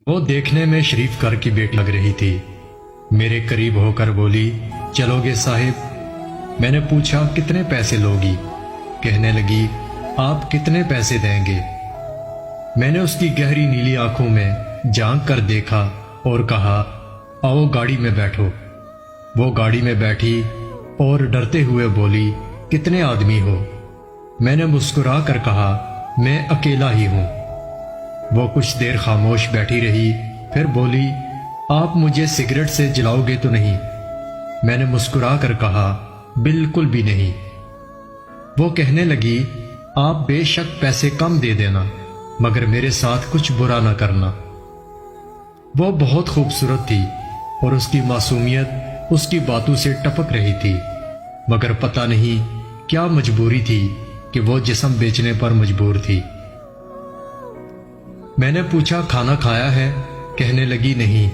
وہ دیکھنے میں شریف گھر کی بیٹی لگ رہی تھی۔ میرے قریب ہو کر بولی، چلو گے صاحب؟ میں نے پوچھا، کتنے پیسے لوگی؟ کہنے لگی، آپ کتنے پیسے دیں گے؟ میں نے اس کی گہری نیلی آنکھوں میں جھانک کر دیکھا اور کہا، آؤ گاڑی میں بیٹھو۔ وہ گاڑی میں بیٹھی اور ڈرتے ہوئے بولی، کتنے آدمی ہو؟ میں نے مسکرا کر کہا، میں اکیلا ہی ہوں۔ وہ کچھ دیر خاموش بیٹھی رہی، پھر بولی، آپ مجھے سگریٹ سے جلاؤ گے تو نہیں؟ میں نے مسکرا کر کہا، بالکل بھی نہیں۔ وہ کہنے لگی، آپ بے شک پیسے کم دے دینا، مگر میرے ساتھ کچھ برا نہ کرنا۔ وہ بہت خوبصورت تھی اور اس کی معصومیت اس کی باتوں سے ٹپک رہی تھی، مگر پتہ نہیں کیا مجبوری تھی کہ وہ جسم بیچنے پر مجبور تھی۔ میں نے پوچھا، کھانا کھایا ہے؟ کہنے لگی، نہیں۔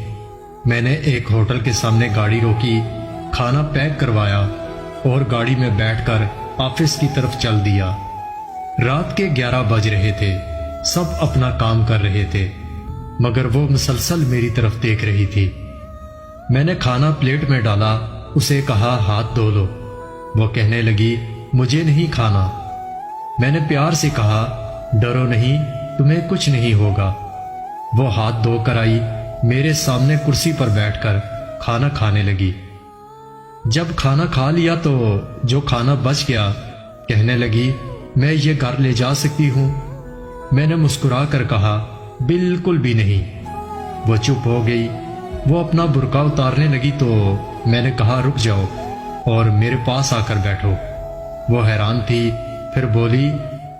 میں نے ایک ہوٹل کے سامنے گاڑی روکی، کھانا پیک کروایا اور گاڑی میں بیٹھ کر آفس کی طرف چل دیا۔ رات کے 11 بج رہے تھے، سب اپنا کام کر رہے تھے، مگر وہ مسلسل میری طرف دیکھ رہی تھی۔ میں نے کھانا پلیٹ میں ڈالا، اسے کہا، ہاتھ دھو لو۔ وہ کہنے لگی، مجھے نہیں کھانا۔ میں نے پیار سے کہا، ڈرو نہیں، تمہیں کچھ نہیں ہوگا۔ وہ ہاتھ دھو کر آئی، میرے سامنے کرسی پر بیٹھ کر کھانا کھانے لگی۔ جب کھانا کھا لیا تو جو کھانا بچ گیا، کہنے لگی، میں یہ گھر لے جا سکتی ہوں؟ میں نے مسکرا کر کہا، بالکل بھی نہیں۔ وہ چپ ہو گئی۔ وہ اپنا برقع اتارنے لگی تو میں نے کہا، رک جاؤ اور میرے پاس آ کر بیٹھو۔ وہ حیران تھی، پھر بولی،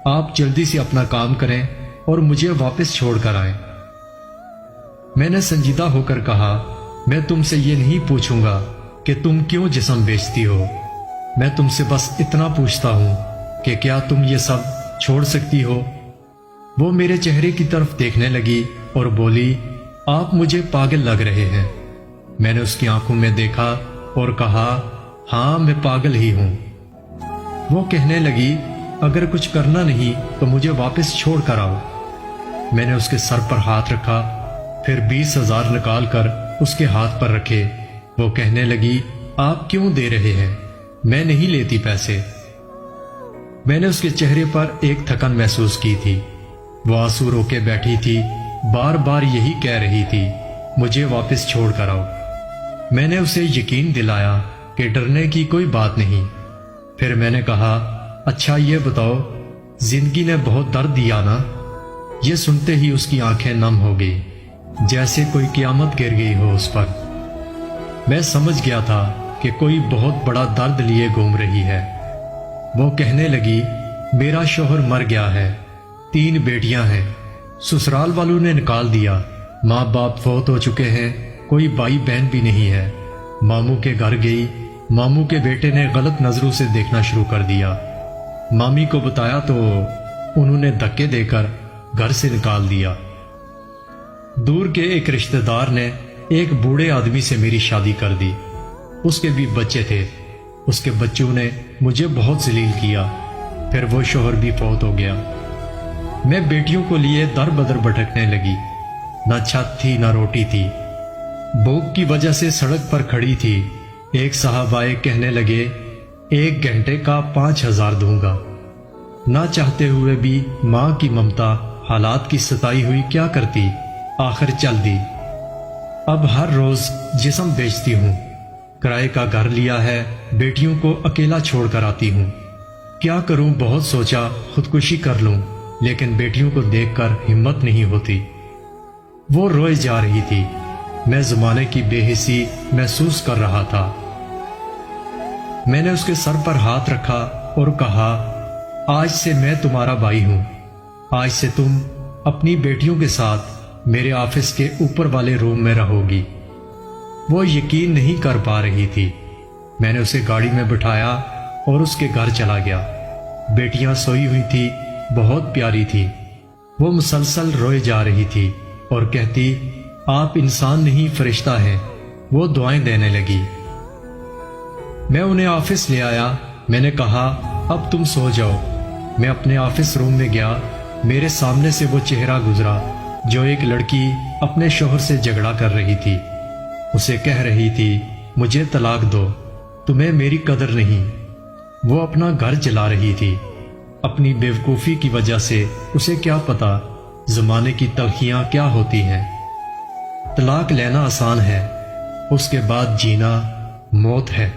آپ جلدی سے اپنا کام کریں اور مجھے واپس چھوڑ کر آئیں۔ میں نے سنجیدہ ہو کر کہا، میں تم سے یہ نہیں پوچھوں گا کہ تم کیوں جسم بیچتی ہو، میں تم سے بس اتنا پوچھتا ہوں کہ کیا تم یہ سب چھوڑ سکتی ہو؟ وہ میرے چہرے کی طرف دیکھنے لگی اور بولی، آپ مجھے پاگل لگ رہے ہیں۔ میں نے اس کی آنکھوں میں دیکھا اور کہا، ہاں میں پاگل ہی ہوں۔ وہ کہنے لگی، اگر کچھ کرنا نہیں تو مجھے واپس چھوڑ کر آؤ۔ میں نے اس کے سر پر ہاتھ رکھا، پھر 20,000 نکال کر اس کے ہاتھ پر رکھے۔ وہ کہنے لگی، آپ کیوں دے رہے ہیں؟ میں نہیں لیتی پیسے۔ میں نے اس کے چہرے پر ایک تھکن محسوس کی تھی۔ وہ آنسو رو کے بیٹھی تھی، بار بار یہی کہہ رہی تھی، مجھے واپس چھوڑ کر آؤ۔ میں نے اسے یقین دلایا کہ ڈرنے کی کوئی بات نہیں۔ پھر میں نے کہا، اچھا یہ بتاؤ، زندگی نے بہت درد دیا نا؟ یہ سنتے ہی اس کی آنکھیں نم ہو گئی، جیسے کوئی قیامت گر گئی ہو اس پر۔ میں سمجھ گیا تھا کہ کوئی بہت بڑا درد لیے گھوم رہی ہے۔ وہ کہنے لگی، میرا شوہر مر گیا ہے، 3 بیٹیاں ہیں، سسرال والوں نے نکال دیا، ماں باپ فوت ہو چکے ہیں، کوئی بھائی بہن بھی نہیں ہے۔ ماموں کے گھر گئی، ماموں کے بیٹے نے غلط نظروں سے دیکھنا شروع کر دیا۔ مامی کو بتایا تو انہوں نے دھکے دے کر گھر سے نکال دیا۔ دور کے ایک رشتہ دار نے ایک بوڑھے آدمی سے میری شادی کر دی، اس کے بھی بچے تھے۔ اس کے بچوں نے مجھے بہت ذلیل کیا، پھر وہ شوہر بھی فوت ہو گیا۔ میں بیٹیوں کو لیے در بدر بھٹکنے لگی، نہ چھت تھی نہ روٹی تھی، بھوک کی وجہ سے سڑک پر کھڑی تھی۔ ایک صاحب آئے، کہنے لگے، 1 گھنٹے کا 5,000 دوں گا۔ نہ چاہتے ہوئے بھی ماں کی ممتا حالات کی ستائی ہوئی کیا کرتی، آخر چل دی۔ اب ہر روز جسم بیچتی ہوں، کرائے کا گھر لیا ہے، بیٹیوں کو اکیلا چھوڑ کر آتی ہوں۔ کیا کروں، بہت سوچا خودکشی کر لوں، لیکن بیٹیوں کو دیکھ کر ہمت نہیں ہوتی۔ وہ روئے جا رہی تھی، میں زمانے کی بے حسی محسوس کر رہا تھا۔ میں نے اس کے سر پر ہاتھ رکھا اور کہا، آج سے میں تمہارا بھائی ہوں، آج سے تم اپنی بیٹیوں کے ساتھ میرے آفس کے اوپر والے روم میں رہو گی۔ وہ یقین نہیں کر پا رہی تھی۔ میں نے اسے گاڑی میں بٹھایا اور اس کے گھر چلا گیا۔ بیٹیاں سوئی ہوئی تھی، بہت پیاری تھی۔ وہ مسلسل روئے جا رہی تھی اور کہتی، آپ انسان نہیں فرشتہ ہیں۔ وہ دعائیں دینے لگی۔ میں انہیں آفس لے آیا۔ میں نے کہا، اب تم سو جاؤ۔ میں اپنے آفس روم میں گیا، میرے سامنے سے وہ چہرہ گزرا جو ایک لڑکی اپنے شوہر سے جھگڑا کر رہی تھی، اسے کہہ رہی تھی مجھے طلاق دو، تمہیں میری قدر نہیں۔ وہ اپنا گھر جلا رہی تھی۔ اپنی بیوقوفی کی وجہ سے اسے کیا پتا زمانے کی تلخیاں کیا ہوتی ہیں۔ طلاق لینا آسان ہے، اس کے بعد جینا موت ہے۔